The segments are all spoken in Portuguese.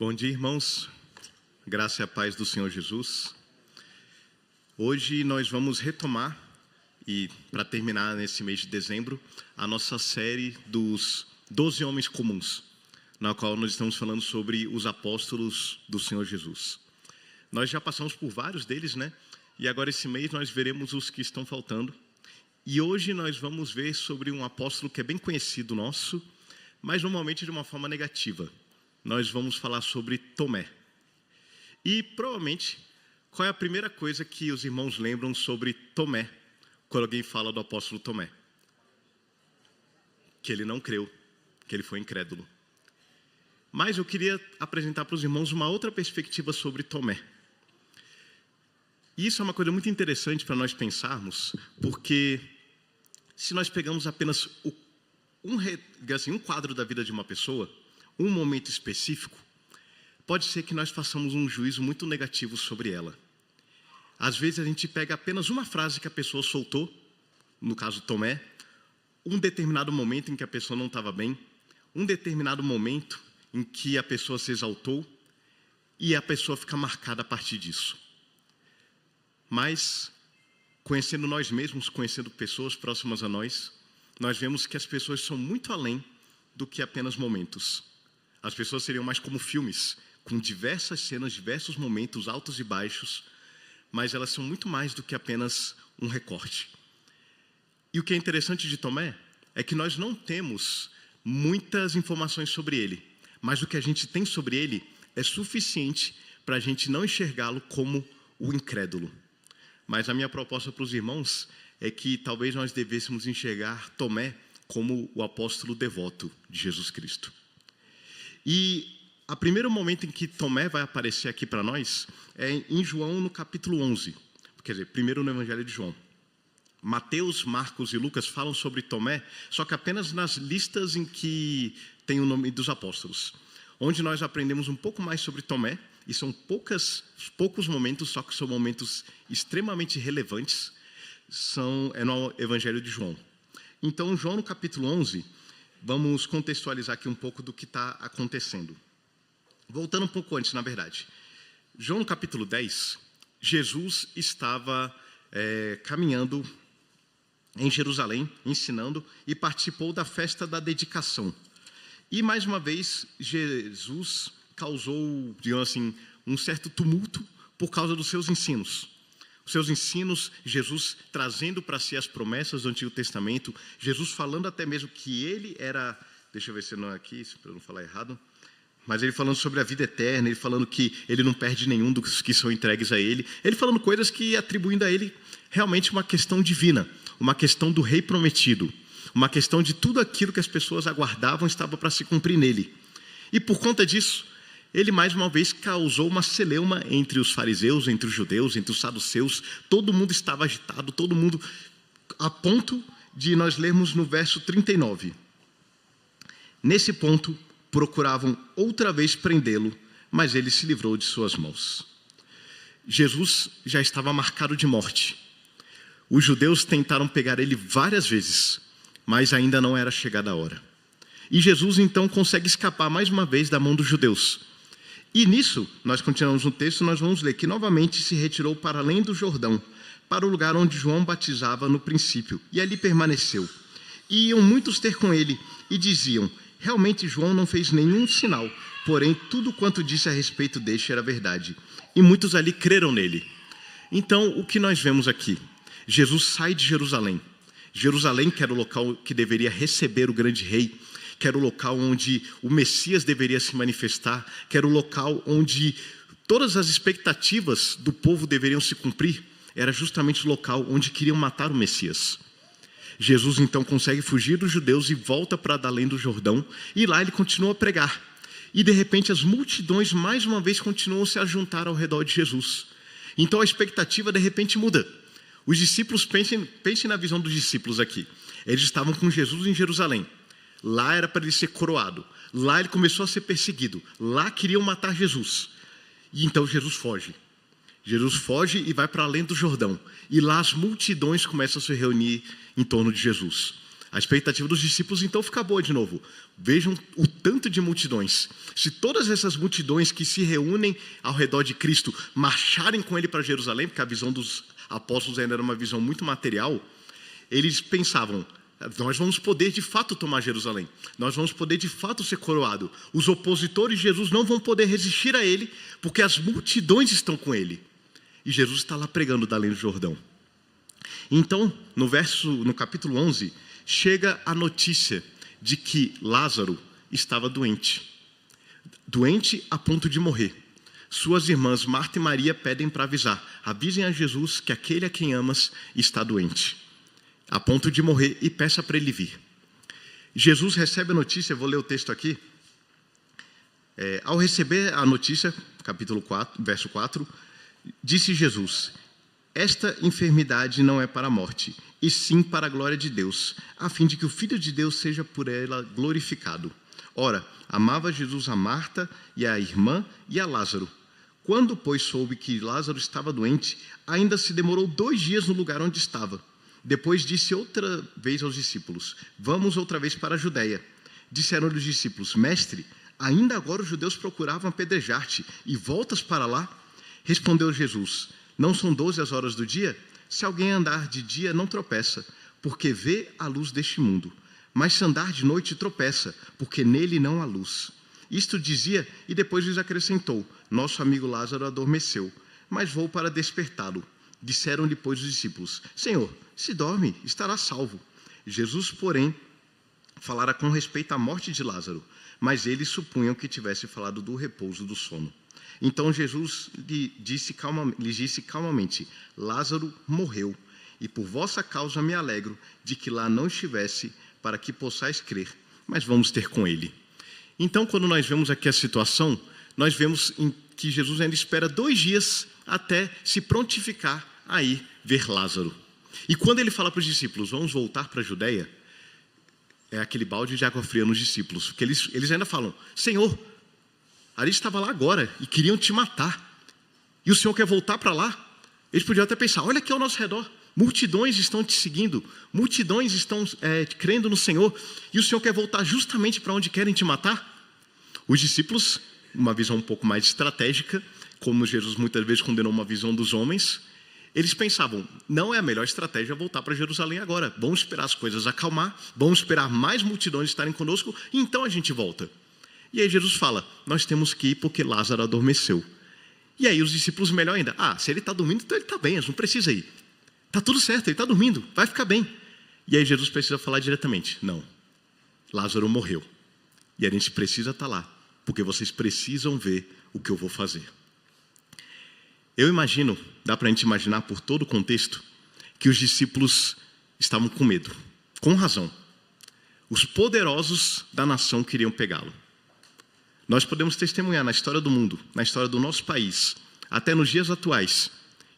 Bom dia, irmãos. Graça e a paz do Senhor Jesus. Hoje nós vamos retomar, e para terminar nesse mês de dezembro, a nossa série dos 12 homens comuns, na qual nós estamos falando sobre os apóstolos do Senhor Jesus. Nós já passamos por vários deles, né? E agora esse mês nós veremos os que estão faltando. E hoje nós vamos ver sobre um apóstolo que é bem conhecido nosso, mas normalmente de uma forma negativa. Nós vamos falar sobre Tomé. E provavelmente, qual é a primeira coisa que os irmãos lembram sobre Tomé, quando alguém fala do apóstolo Tomé? Que ele não creu, que ele foi incrédulo. Mas eu queria apresentar para os irmãos uma outra perspectiva sobre Tomé. E isso é uma coisa muito interessante para nós pensarmos, porque se nós pegamos apenas um quadro da vida de uma pessoa, um momento específico, pode ser que nós façamos um juízo muito negativo sobre ela. Às vezes a gente pega apenas uma frase que a pessoa soltou, no caso Tomé, um determinado momento em que a pessoa não estava bem, um determinado momento em que a pessoa se exaltou, e a pessoa fica marcada a partir disso. Mas, conhecendo nós mesmos, conhecendo pessoas próximas a nós, nós vemos que as pessoas são muito além do que apenas momentos. As pessoas seriam mais como filmes, com diversas cenas, diversos momentos, altos e baixos, mas elas são muito mais do que apenas um recorte. E o que é interessante de Tomé é que nós não temos muitas informações sobre ele, mas o que a gente tem sobre ele é suficiente para a gente não enxergá-lo como o incrédulo. Mas a minha proposta para os irmãos é que talvez nós devêssemos enxergar Tomé como o apóstolo devoto de Jesus Cristo. E o primeiro momento em que Tomé vai aparecer aqui para nós é em João, no capítulo 11. Quer dizer, primeiro no Evangelho de João. Mateus, Marcos e Lucas falam sobre Tomé, só que apenas nas listas em que tem o nome dos apóstolos. Onde nós aprendemos um pouco mais sobre Tomé, e são poucos momentos, só que são momentos extremamente relevantes, é no Evangelho de João. Então, João, no capítulo 11, vamos contextualizar aqui um pouco do que está acontecendo. Voltando um pouco antes, na verdade. João, no capítulo 10, Jesus estava caminhando em Jerusalém, ensinando, e participou da festa da dedicação. E, mais uma vez, Jesus causou, digamos assim, um certo tumulto por causa dos seus ensinos. Os seus ensinos, Jesus trazendo para si as promessas do Antigo Testamento, Jesus falando até mesmo que ele era, deixa eu ver se não é aqui, para eu não falar errado, mas ele falando sobre a vida eterna, ele falando que ele não perde nenhum dos que são entregues a ele falando coisas que atribuindo a ele realmente uma questão divina, uma questão do rei prometido, uma questão de tudo aquilo que as pessoas aguardavam estava para se cumprir nele. E por conta disso, ele mais uma vez causou uma celeuma entre os fariseus, entre os judeus, entre os saduceus. Todo mundo estava agitado, todo mundo, a ponto de nós lermos no verso 39. Nesse ponto, procuravam outra vez prendê-lo, mas ele se livrou de suas mãos. Jesus já estava marcado de morte. Os judeus tentaram pegar ele várias vezes, mas ainda não era chegada a hora. E Jesus então consegue escapar mais uma vez da mão dos judeus. E nisso, nós continuamos no texto, nós vamos ler que novamente se retirou para além do Jordão, para o lugar onde João batizava no princípio, e ali permaneceu. E iam muitos ter com ele, e diziam, realmente João não fez nenhum sinal, porém tudo quanto disse a respeito deste era verdade. E muitos ali creram nele. Então, o que nós vemos aqui? Jesus sai de Jerusalém. Jerusalém, que era o local que deveria receber o grande rei, que era o local onde o Messias deveria se manifestar, que era o local onde todas as expectativas do povo deveriam se cumprir, era justamente o local onde queriam matar o Messias. Jesus então consegue fugir dos judeus e volta para além do Jordão, e lá ele continua a pregar. E de repente as multidões mais uma vez continuam a se juntar ao redor de Jesus. Então a expectativa de repente muda. Os discípulos, pensem na visão dos discípulos aqui. Eles estavam com Jesus em Jerusalém. Lá era para ele ser coroado. Lá ele começou a ser perseguido. Lá queriam matar Jesus. E então Jesus foge. Jesus foge e vai para além do Jordão. E lá as multidões começam a se reunir em torno de Jesus. A expectativa dos discípulos, então, fica boa de novo. Vejam o tanto de multidões. Se todas essas multidões que se reúnem ao redor de Cristo marcharem com Ele para Jerusalém, porque a visão dos apóstolos ainda era uma visão muito material, eles pensavam, nós vamos poder de fato tomar Jerusalém. Nós vamos poder de fato ser coroado. Os opositores de Jesus não vão poder resistir a Ele, porque as multidões estão com Ele. E Jesus está lá pregando da além do Jordão. Então, no capítulo 11, chega a notícia de que Lázaro estava doente. Doente a ponto de morrer. Suas irmãs Marta e Maria pedem para avisar. Avisem a Jesus que aquele a quem amas está doente, a ponto de morrer, e peça para ele vir. Jesus recebe a notícia, vou ler o texto aqui. Ao receber a notícia, capítulo 4, verso 4, disse Jesus: esta enfermidade não é para a morte, e sim para a glória de Deus, a fim de que o Filho de Deus seja por ela glorificado. Ora, amava Jesus a Marta e a irmã e a Lázaro. Quando, pois, soube que Lázaro estava doente, ainda se demorou 2 dias no lugar onde estava. Depois disse outra vez aos discípulos: vamos outra vez para a Judeia. Disseram-lhe os discípulos: mestre, ainda agora os judeus procuravam apedrejar-te, e voltas para lá? Respondeu Jesus: não são 12 as horas do dia? Se alguém andar de dia, não tropeça, porque vê a luz deste mundo. Mas se andar de noite, tropeça, porque nele não há luz. Isto dizia, e depois lhes acrescentou: nosso amigo Lázaro adormeceu, mas vou para despertá-lo. Disseram-lhe, pois, os discípulos: Senhor, se dorme, estará salvo. Jesus, porém, falara com respeito à morte de Lázaro, mas eles supunham que tivesse falado do repouso do sono. Então Jesus lhes disse calmamente: Lázaro morreu, e por vossa causa me alegro de que lá não estivesse, para que possais crer, mas vamos ter com ele. Então, quando nós vemos aqui a situação, nós vemos que Jesus ainda espera 2 dias até se prontificar a ir ver Lázaro. E quando ele fala para os discípulos: vamos voltar para a Judeia, é aquele balde de água fria nos discípulos, porque eles ainda falam: Senhor, ali estava lá agora e queriam te matar, e o Senhor quer voltar para lá? Eles podiam até pensar: olha aqui ao nosso redor, multidões estão te seguindo, multidões estão crendo no Senhor, e o Senhor quer voltar justamente para onde querem te matar? Os discípulos, uma visão um pouco mais estratégica, como Jesus muitas vezes condenou uma visão dos homens, eles pensavam: não é a melhor estratégia voltar para Jerusalém agora, vamos esperar as coisas acalmar, vamos esperar mais multidões estarem conosco, e então a gente volta. E aí Jesus fala: nós temos que ir porque Lázaro adormeceu. E aí os discípulos, melhor ainda: se ele está dormindo, então ele está bem, a gente não precisa ir. Está tudo certo, ele está dormindo, vai ficar bem. E aí Jesus precisa falar diretamente: não, Lázaro morreu, e a gente precisa estar lá, porque vocês precisam ver o que eu vou fazer. Eu imagino, dá para a gente imaginar por todo o contexto, que os discípulos estavam com medo, com razão. Os poderosos da nação queriam pegá-lo. Nós podemos testemunhar na história do mundo, na história do nosso país, até nos dias atuais,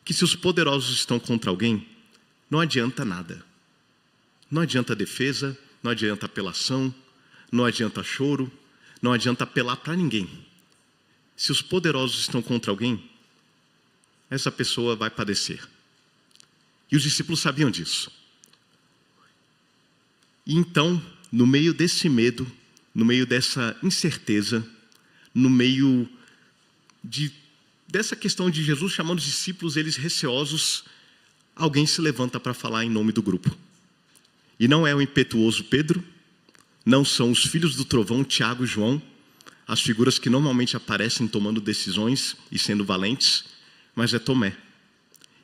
que se os poderosos estão contra alguém, não adianta nada. Não adianta defesa, não adianta apelação, não adianta choro, não adianta apelar para ninguém. Se os poderosos estão contra alguém, essa pessoa vai padecer. E os discípulos sabiam disso. E então, no meio desse medo, no meio dessa incerteza, no meio dessa questão de Jesus chamando os discípulos, eles receosos, alguém se levanta para falar em nome do grupo. E não é o impetuoso Pedro, não são os filhos do trovão, Tiago e João, as figuras que normalmente aparecem tomando decisões e sendo valentes, mas é Tomé.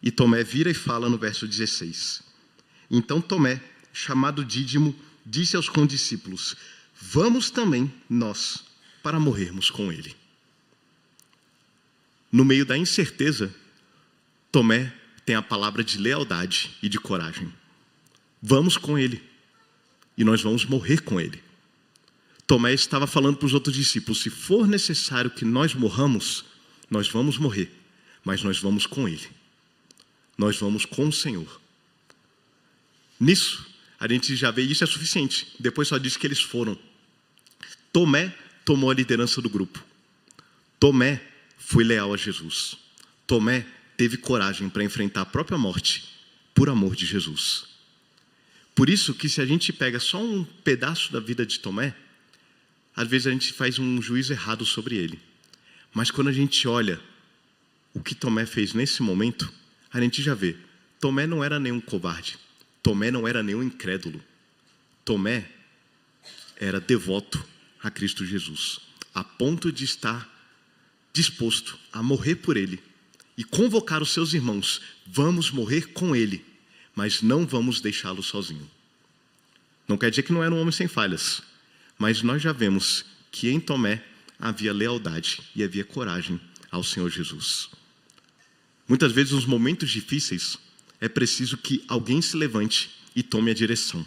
E Tomé vira e fala no verso 16. Então Tomé, chamado Dídimo, disse aos condiscípulos: vamos também nós para morrermos com ele. No meio da incerteza, Tomé tem a palavra de lealdade e de coragem. Vamos com ele. E nós vamos morrer com ele. Tomé estava falando para os outros discípulos: se for necessário que nós morramos, nós vamos morrer, mas nós vamos com ele. Nós vamos com o Senhor. Nisso, a gente já vê isso é suficiente. Depois só diz que eles foram. Tomé tomou a liderança do grupo. Tomé foi leal a Jesus. Tomé teve coragem para enfrentar a própria morte por amor de Jesus. Por isso que se a gente pega só um pedaço da vida de Tomé, às vezes a gente faz um juízo errado sobre ele. Mas quando a gente olha o que Tomé fez nesse momento, a gente já vê. Tomé não era nenhum covarde. Tomé não era nenhum incrédulo. Tomé era devoto a Cristo Jesus, a ponto de estar disposto a morrer por ele e convocar os seus irmãos. Vamos morrer com ele, mas não vamos deixá-lo sozinho. Não quer dizer que não era um homem sem falhas, mas nós já vemos que em Tomé havia lealdade e havia coragem ao Senhor Jesus. Muitas vezes, nos momentos difíceis, é preciso que alguém se levante e tome a direção.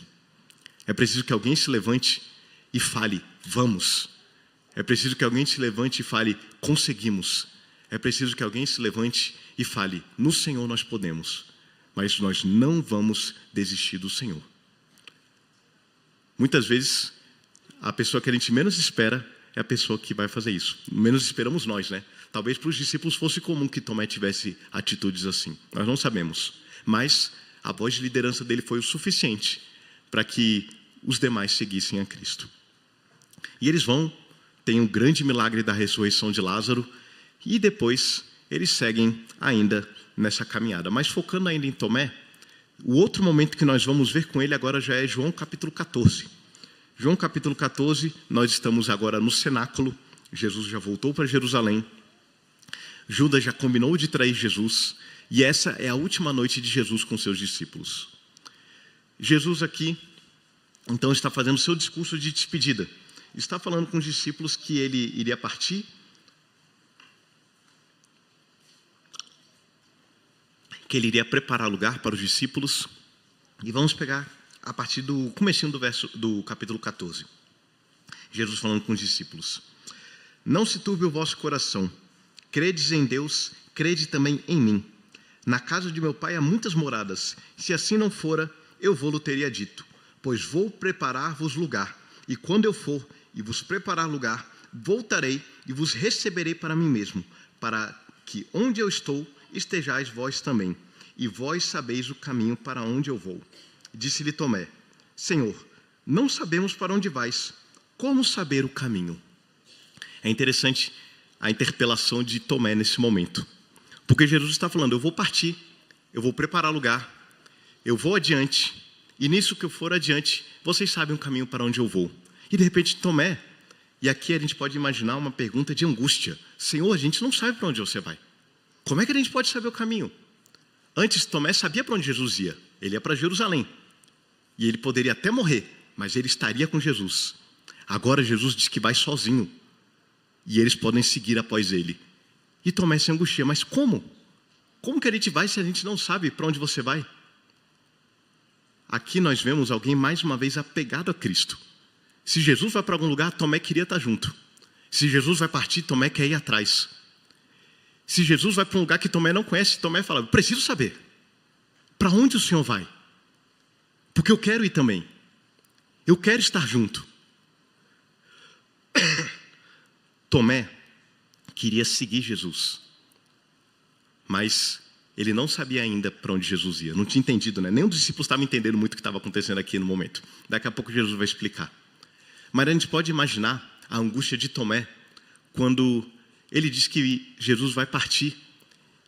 É preciso que alguém se levante e fale, vamos. É preciso que alguém se levante e fale, conseguimos. É preciso que alguém se levante e fale, no Senhor nós podemos, mas nós não vamos desistir do Senhor. Muitas vezes, a pessoa que a gente menos espera é a pessoa que vai fazer isso. Menos esperamos nós, né? Talvez para os discípulos fosse comum que Tomé tivesse atitudes assim. Nós não sabemos. Mas a voz de liderança dele foi o suficiente para que os demais seguissem a Cristo. E eles vão, tem um grande milagre da ressurreição de Lázaro, e depois eles seguem ainda nessa caminhada. Mas focando ainda em Tomé, o outro momento que nós vamos ver com ele agora já é João capítulo 14. João capítulo 14, nós estamos agora no cenáculo, Jesus já voltou para Jerusalém, Judas já combinou de trair Jesus, e essa é a última noite de Jesus com seus discípulos. Jesus aqui, então, está fazendo seu discurso de despedida. Está falando com os discípulos que ele iria partir, que ele iria preparar lugar para os discípulos. E vamos pegar a partir do comecinho do capítulo 14. Jesus falando com os discípulos. Não se turbe o vosso coração. Credes em Deus, crede também em mim. Na casa de meu pai há muitas moradas. Se assim não fora, eu vou-lo teria dito. Pois vou preparar-vos lugar. E quando eu for e vos preparar lugar, voltarei e vos receberei para mim mesmo, para que onde eu estou, estejais vós também. E vós sabeis o caminho para onde eu vou. Disse-lhe Tomé, Senhor, não sabemos para onde vais. Como saber o caminho? É interessante a interpelação de Tomé nesse momento. Porque Jesus está falando, eu vou partir, eu vou preparar lugar, eu vou adiante, e nisso que eu for adiante, vocês sabem o caminho para onde eu vou. E de repente Tomé, e aqui a gente pode imaginar uma pergunta de angústia. Senhor, a gente não sabe para onde você vai. Como é que a gente pode saber o caminho? Antes Tomé sabia para onde Jesus ia. Ele ia para Jerusalém. E ele poderia até morrer, mas ele estaria com Jesus. Agora Jesus diz que vai sozinho. E eles podem seguir após ele. E Tomé se angustia, mas como? Como que a gente vai se a gente não sabe para onde você vai? Aqui nós vemos alguém mais uma vez apegado a Cristo. Se Jesus vai para algum lugar, Tomé queria estar junto. Se Jesus vai partir, Tomé quer ir atrás. Se Jesus vai para um lugar que Tomé não conhece, Tomé fala, eu preciso saber. Para onde o Senhor vai? Porque eu quero ir também. Eu quero estar junto. Tomé queria seguir Jesus. Mas ele não sabia ainda para onde Jesus ia. Não tinha entendido, né? Nenhum dos discípulos estava entendendo muito o que estava acontecendo aqui no momento. Daqui a pouco Jesus vai explicar. Mas a gente pode imaginar a angústia de Tomé quando ele diz que Jesus vai partir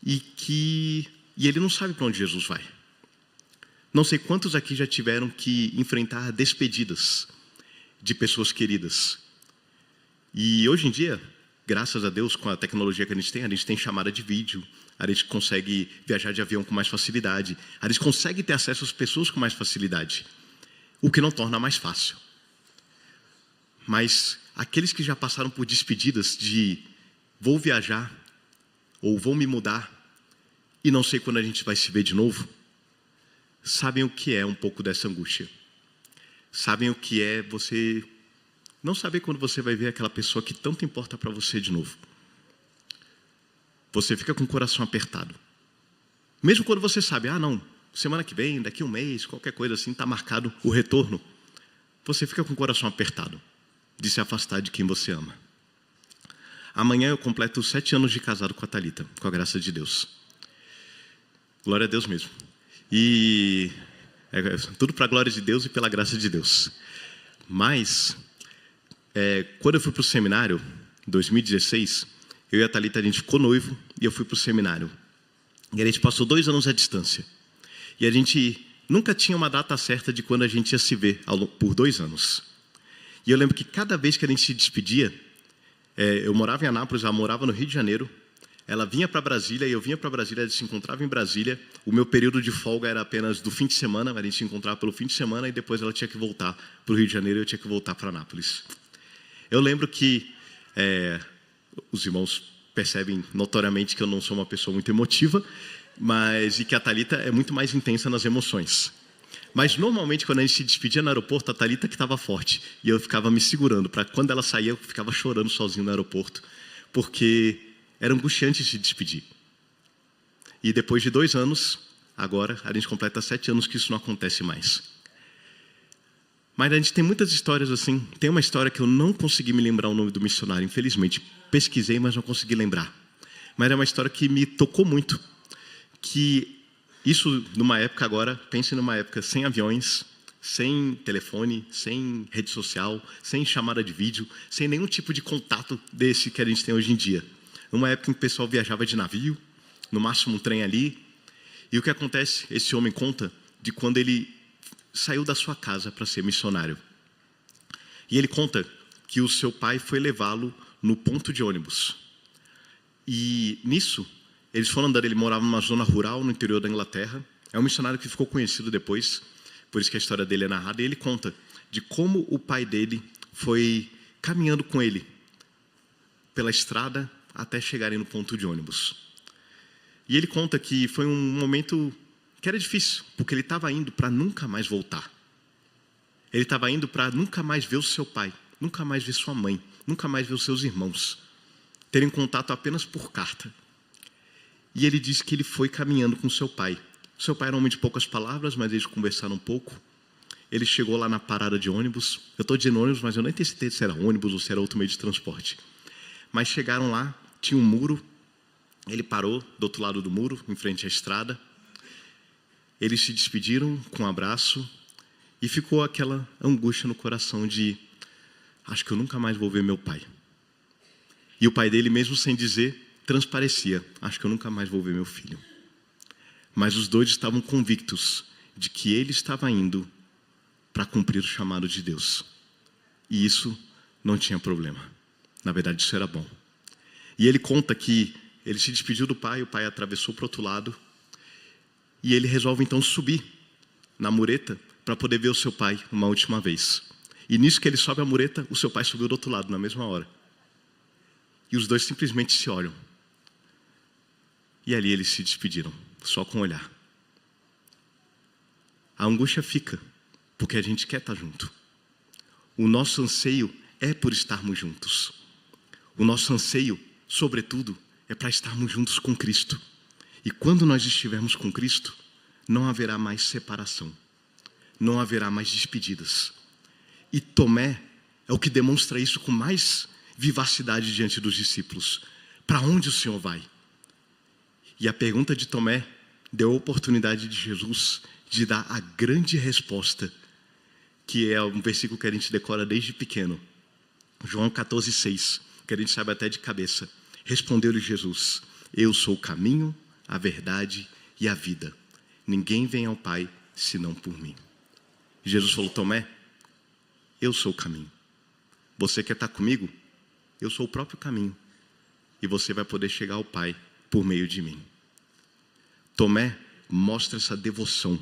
e ele não sabe para onde Jesus vai. Não sei quantos aqui já tiveram que enfrentar despedidas de pessoas queridas. E hoje em dia, graças a Deus, com a tecnologia que a gente tem chamada de vídeo, a gente consegue viajar de avião com mais facilidade, a gente consegue ter acesso às pessoas com mais facilidade, o que não torna mais fácil. Mas aqueles que já passaram por despedidas de vou viajar ou vou me mudar e não sei quando a gente vai se ver de novo, sabem o que é um pouco dessa angústia. Sabem o que é você não saber quando você vai ver aquela pessoa que tanto importa para você de novo. Você fica com o coração apertado. Mesmo quando você sabe, não, semana que vem, daqui a um mês, qualquer coisa assim, está marcado o retorno. Você fica com o coração apertado de se afastar de quem você ama. Amanhã eu completo 7 anos de casado com a Thalita, com a graça de Deus. Glória a Deus mesmo. E tudo para a glória de Deus e pela graça de Deus. Mas, quando eu fui para o seminário, em 2016, eu e a Thalita, a gente ficou noivo e eu fui para o seminário. E a gente passou 2 anos à distância. E a gente nunca tinha uma data certa de quando a gente ia se ver por 2 anos. E eu lembro que cada vez que a gente se despedia, eu morava em Anápolis, ela morava no Rio de Janeiro, ela vinha para Brasília e eu vinha para Brasília, a gente se encontrava em Brasília. O meu período de folga era apenas do fim de semana, a gente se encontrava pelo fim de semana e depois ela tinha que voltar para o Rio de Janeiro e eu tinha que voltar para Anápolis. Eu lembro que os irmãos percebem notoriamente que eu não sou uma pessoa muito emotiva, e que a Thalita é muito mais intensa nas emoções. Mas, normalmente, quando a gente se despedia no aeroporto, a Thalita que estava forte. E eu ficava me segurando, para quando ela saía, eu ficava chorando sozinho no aeroporto. Porque era angustiante se despedir. E depois de 2 anos, agora, a gente completa 7 anos que isso não acontece mais. Mas a gente tem muitas histórias assim. Tem uma história que eu não consegui me lembrar o nome do missionário, infelizmente. Pesquisei, mas não consegui lembrar. Mas é uma história que me tocou muito. Que isso, numa época agora, pense numa época sem aviões, sem telefone, sem rede social, sem chamada de vídeo, sem nenhum tipo de contato desse que a gente tem hoje em dia. Numa época em que o pessoal viajava de navio, no máximo um trem ali. E o que acontece? Esse homem conta de quando ele saiu da sua casa para ser missionário. E ele conta que o seu pai foi levá-lo no ponto de ônibus. E nisso, eles foram andando, ele morava numa zona rural no interior da Inglaterra. É um missionário que ficou conhecido depois, por isso que a história dele é narrada. E ele conta de como o pai dele foi caminhando com ele pela estrada até chegarem no ponto de ônibus. E ele conta que foi um momento que era difícil, porque ele estava indo para nunca mais voltar. Ele estava indo para nunca mais ver o seu pai, nunca mais ver sua mãe, nunca mais ver os seus irmãos, terem contato apenas por carta. E ele disse que ele foi caminhando com seu pai. Seu pai era um homem de poucas palavras, mas eles conversaram um pouco. Ele chegou lá na parada de ônibus. Eu estou dizendo ônibus, mas eu nem tenho certeza se era ônibus ou se era outro meio de transporte. Mas chegaram lá, tinha um muro. Ele parou do outro lado do muro, em frente à estrada. Eles se despediram com um abraço e ficou aquela angústia no coração de: acho que eu nunca mais vou ver meu pai. E o pai dele, mesmo sem dizer, transparecia: acho que eu nunca mais vou ver meu filho. Mas os dois estavam convictos de que ele estava indo para cumprir o chamado de Deus. E isso não tinha problema. Na verdade, isso era bom. E ele conta que ele se despediu do pai, o pai atravessou para o outro lado. E ele resolve então subir na mureta para poder ver o seu pai uma última vez. E nisso que ele sobe a mureta, o seu pai subiu do outro lado na mesma hora. E os dois simplesmente se olham. E ali eles se despediram, só com o olhar. A angústia fica, porque a gente quer estar junto. O nosso anseio é por estarmos juntos. O nosso anseio, sobretudo, é para estarmos juntos com Cristo. E quando nós estivermos com Cristo, não haverá mais separação. Não haverá mais despedidas. E Tomé é o que demonstra isso com mais vivacidade diante dos discípulos. Para onde o Senhor vai? E a pergunta de Tomé deu a oportunidade de Jesus de dar a grande resposta, que é um versículo que a gente decora desde pequeno. João 14,6, que a gente sabe até de cabeça. Respondeu-lhe Jesus: eu sou o caminho, a verdade e a vida. Ninguém vem ao Pai senão por mim. Jesus falou: Tomé, eu sou o caminho. Você quer estar comigo? Eu sou o próprio caminho. E você vai poder chegar ao Pai por meio de mim. Tomé mostra essa devoção.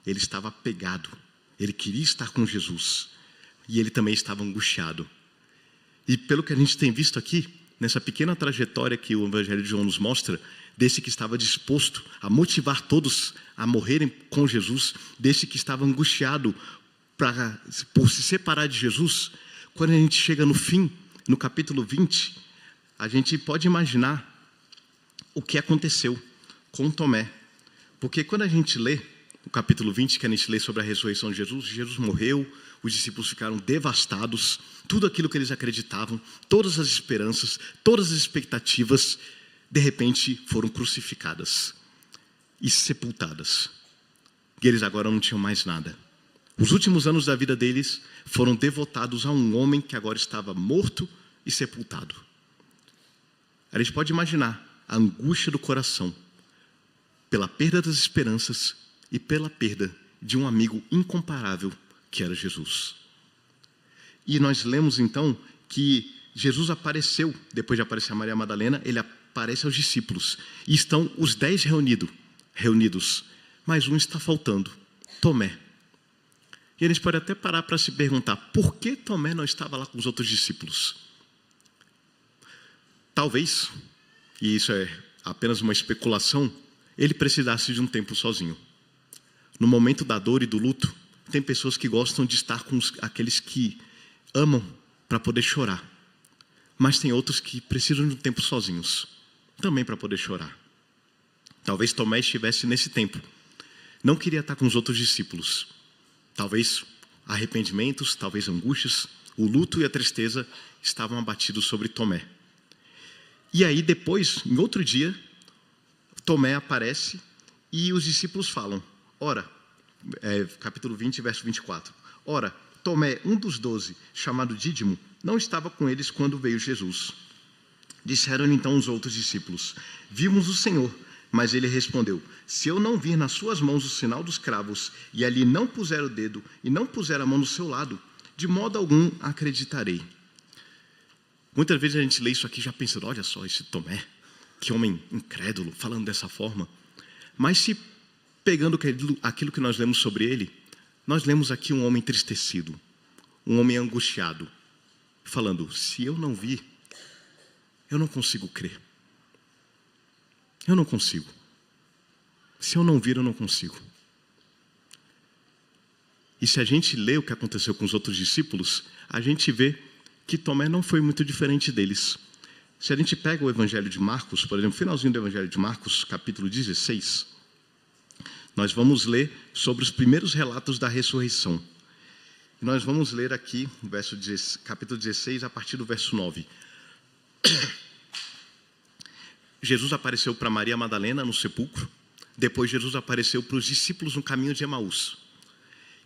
Ele estava apegado. Ele queria estar com Jesus. E ele também estava angustiado. E pelo que a gente tem visto aqui, nessa pequena trajetória que o Evangelho de João nos mostra, desse que estava disposto a motivar todos a morrerem com Jesus, desse que estava angustiado por se separar de Jesus, quando a gente chega no fim, no capítulo 20, a gente pode imaginar o que aconteceu com Tomé. Porque quando a gente lê o capítulo 20, que a gente lê sobre a ressurreição de Jesus, Jesus morreu, os discípulos ficaram devastados, tudo aquilo que eles acreditavam, todas as esperanças, todas as expectativas, de repente foram crucificadas e sepultadas. e eles agora não tinham mais nada. Os últimos anos da vida deles foram devotados a um homem que agora estava morto e sepultado. A gente pode imaginar a angústia do coração pela perda das esperanças e pela perda de um amigo incomparável que era Jesus. E nós lemos então que Jesus apareceu, depois de aparecer a Maria Madalena, ele aparece aos discípulos. E estão os 10 reunidos, mas um está faltando, Tomé. E a gente pode até parar para se perguntar, por que Tomé não estava lá com os outros discípulos? Talvez, e isso é apenas uma especulação, ele precisasse de um tempo sozinho. No momento da dor e do luto, tem pessoas que gostam de estar com aqueles que amam para poder chorar. Mas tem outros que precisam de um tempo sozinhos, também para poder chorar. Talvez Tomé estivesse nesse tempo. Não queria estar com os outros discípulos. Talvez arrependimentos, talvez angústias, o luto e a tristeza estavam abatidos sobre Tomé. E aí depois, em outro dia, Tomé aparece e os discípulos falam, ora, capítulo 20, verso 24. Ora, Tomé, um dos 12, chamado Dídimo, não estava com eles quando veio Jesus. Disseram-lhe então os outros discípulos, vimos o Senhor. Mas ele respondeu, se eu não vir nas suas mãos o sinal dos cravos, e ali não puser o dedo, e não puser a mão no seu lado, de modo algum acreditarei. Muitas vezes a gente lê isso aqui já pensando, olha só esse Tomé, que homem incrédulo, falando dessa forma. Mas se pegando aquilo que nós lemos sobre ele, nós lemos aqui um homem entristecido, um homem angustiado, falando, se eu não vir, eu não consigo crer. Eu não consigo. Se eu não vir, eu não consigo. E se a gente lê o que aconteceu com os outros discípulos, a gente vê que Tomé não foi muito diferente deles. Se a gente pega o Evangelho de Marcos, por exemplo, finalzinho do Evangelho de Marcos, capítulo 16, nós vamos ler sobre os primeiros relatos da ressurreição. E nós vamos ler aqui, capítulo 16, a partir do verso 9. Jesus apareceu para Maria Madalena no sepulcro. Depois Jesus apareceu para os discípulos no caminho de Emaús.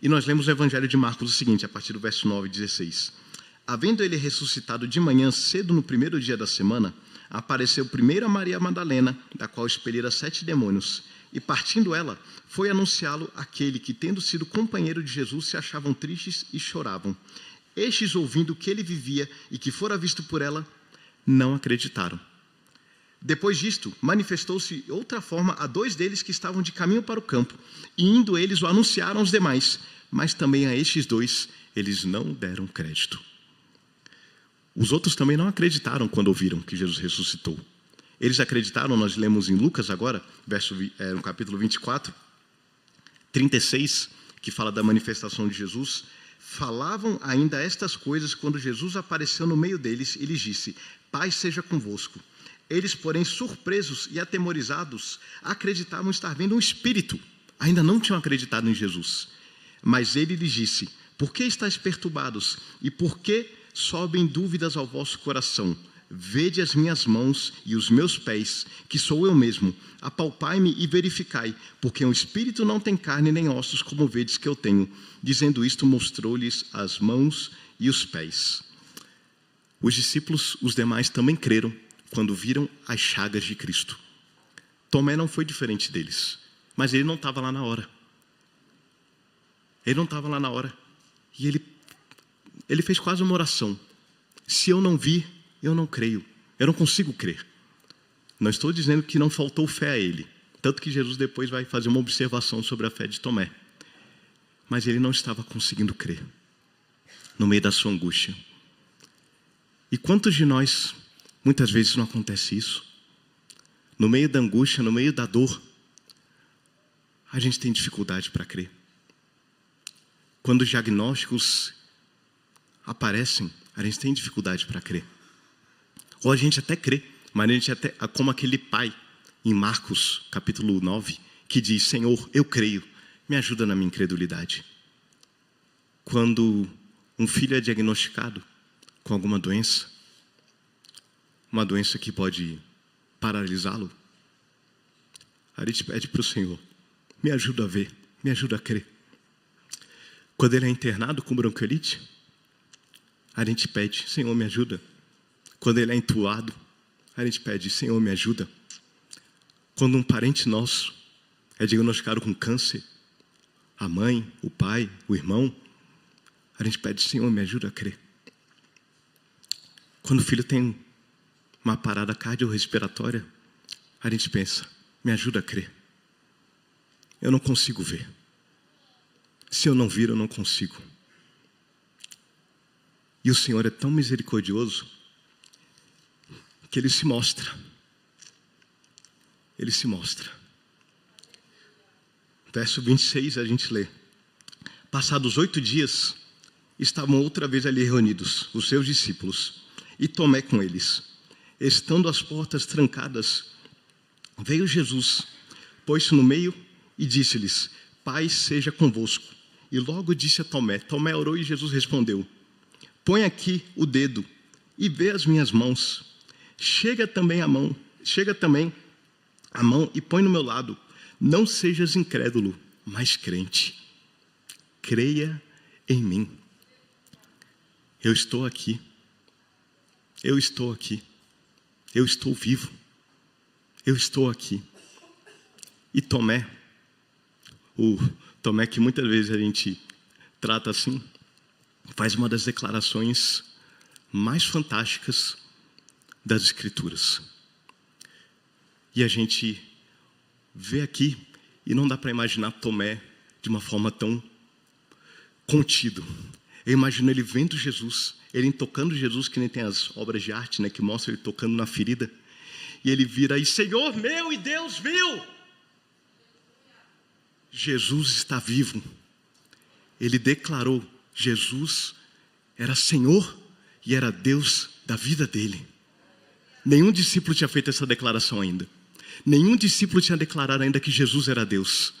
E nós lemos o Evangelho de Marcos o seguinte, a partir do verso 9 e 16. Havendo ele ressuscitado de manhã cedo no primeiro dia da semana, apareceu primeiro a Maria Madalena, da qual expelira 7 demônios. E partindo ela, foi anunciá-lo àquele que, tendo sido companheiro de Jesus, se achavam tristes e choravam. Estes, ouvindo que ele vivia e que fora visto por ela, não acreditaram. Depois disto, manifestou-se outra forma a 2 deles que estavam de caminho para o campo, e indo eles o anunciaram aos demais, mas também a estes 2 eles não deram crédito. Os outros também não acreditaram quando ouviram que Jesus ressuscitou. Eles acreditaram, nós lemos em Lucas agora, no capítulo 24, 36, que fala da manifestação de Jesus, falavam ainda estas coisas quando Jesus apareceu no meio deles e lhes disse, paz seja convosco. Eles, porém, surpresos e atemorizados, acreditavam estar vendo um espírito. Ainda não tinham acreditado em Jesus. Mas ele lhes disse, por que estáis perturbados? E por que sobem dúvidas ao vosso coração? Vede as minhas mãos e os meus pés, que sou eu mesmo. Apalpai-me e verificai, porque um espírito não tem carne nem ossos, como vedes que eu tenho. Dizendo isto, mostrou-lhes as mãos e os pés. Os discípulos, os demais, também creram quando viram as chagas de Cristo. Tomé não foi diferente deles, mas ele não estava lá na hora. Ele não estava lá na hora. E ele fez quase uma oração. Se eu não vi, eu não creio. Eu não consigo crer. Não estou dizendo que não faltou fé a ele. Tanto que Jesus depois vai fazer uma observação sobre a fé de Tomé. Mas ele não estava conseguindo crer. No meio da sua angústia. E quantos de nós, muitas vezes não acontece isso? No meio da angústia, no meio da dor, a gente tem dificuldade para crer. Quando os diagnósticos aparecem, a gente tem dificuldade para crer. Ou a gente até crê, mas a gente até, como aquele pai em Marcos, capítulo 9, que diz, Senhor, eu creio, me ajuda na minha incredulidade. Quando um filho é diagnosticado com alguma doença, uma doença que pode paralisá-lo, a gente pede para o Senhor, me ajuda a ver, me ajuda a crer. Quando ele é internado com bronquiolite, a gente pede, Senhor, me ajuda. Quando ele é entubado, a gente pede, Senhor, me ajuda. Quando um parente nosso é diagnosticado com câncer, a mãe, o pai, o irmão, a gente pede, Senhor, me ajuda a crer. Quando o filho tem uma parada cardiorrespiratória, a gente pensa, me ajuda a crer. Eu não consigo ver. Se eu não vir, eu não consigo. E o Senhor é tão misericordioso que Ele se mostra. Ele se mostra. Verso 26 a gente lê. Passados 8 dias, estavam outra vez ali reunidos os seus discípulos e Tomé com eles. Estando as portas trancadas, veio Jesus, pôs-se no meio e disse-lhes, paz seja convosco. E logo disse a Tomé, Tomé orou e Jesus respondeu, põe aqui o dedo e vê as minhas mãos. Chega também a mão e põe no meu lado. Não sejas incrédulo, mas crente. Creia em mim. Eu estou aqui. Eu estou aqui. Eu estou vivo. Eu estou aqui. E Tomé, o Tomé que muitas vezes a gente trata assim, faz uma das declarações mais fantásticas das Escrituras. E a gente vê aqui, e não dá para imaginar Tomé de uma forma tão contido. Eu imagino ele vendo Jesus, ele tocando Jesus, que nem tem as obras de arte, né, que mostra ele tocando na ferida. E ele vira aí, Senhor meu e Deus meu. Jesus está vivo. Ele declarou, Jesus era Senhor e era Deus da vida dele. Nenhum discípulo tinha feito essa declaração ainda. Nenhum discípulo tinha declarado ainda que Jesus era Deus.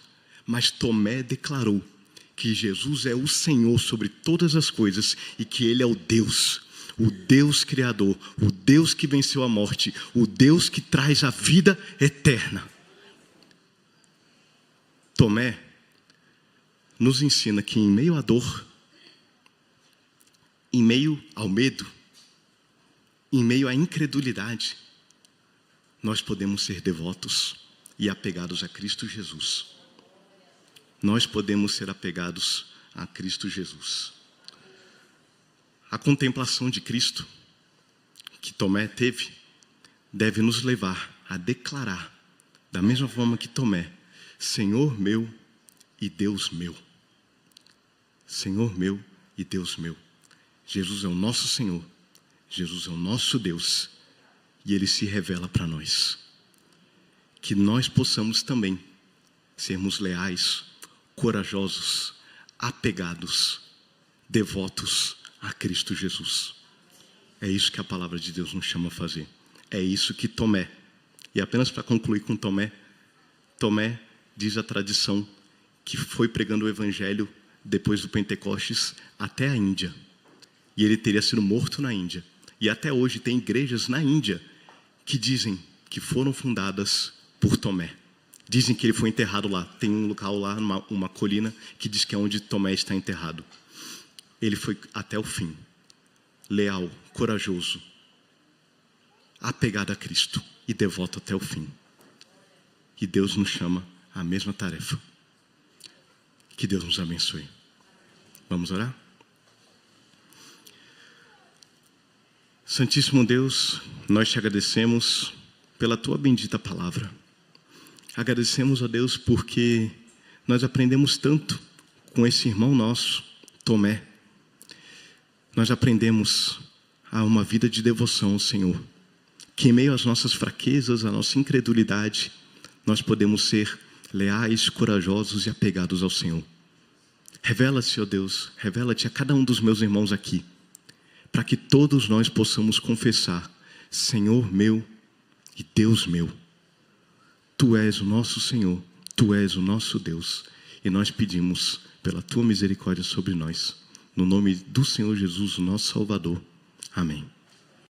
Mas Tomé declarou que Jesus é o Senhor sobre todas as coisas e que Ele é o Deus Criador, o Deus que venceu a morte, o Deus que traz a vida eterna. Tomé nos ensina que em meio à dor, em meio ao medo, em meio à incredulidade, nós podemos ser devotos e apegados a Cristo Jesus. Nós podemos ser apegados a Cristo Jesus. A contemplação de Cristo que Tomé teve deve nos levar a declarar, da mesma forma que Tomé, Senhor meu e Deus meu. Senhor meu e Deus meu. Jesus é o nosso Senhor. Jesus é o nosso Deus. E Ele se revela para nós. Que nós possamos também sermos leais, corajosos, apegados, devotos a Cristo Jesus. É isso que a palavra de Deus nos chama a fazer. É isso que Tomé, e apenas para concluir com Tomé, Tomé diz a tradição que foi pregando o Evangelho depois do Pentecostes até a Índia. E ele teria sido morto na Índia. E até hoje tem igrejas na Índia que dizem que foram fundadas por Tomé. Dizem que ele foi enterrado lá. Tem um local lá, uma colina, que diz que é onde Tomé está enterrado. Ele foi até o fim. Leal, corajoso, apegado a Cristo e devoto até o fim. E Deus nos chama à mesma tarefa. Que Deus nos abençoe. Vamos orar? Santíssimo Deus, nós te agradecemos pela tua bendita palavra. Agradecemos a Deus porque nós aprendemos tanto com esse irmão nosso, Tomé. Nós aprendemos a uma vida de devoção ao Senhor. Que em meio às nossas fraquezas, à nossa incredulidade, nós podemos ser leais, corajosos e apegados ao Senhor. Revela-te, ó Deus, revela-te a cada um dos meus irmãos aqui, para que todos nós possamos confessar, Senhor meu e Deus meu. Tu és o nosso Senhor, Tu és o nosso Deus, e nós pedimos pela Tua misericórdia sobre nós, no nome do Senhor Jesus, o nosso Salvador. Amém.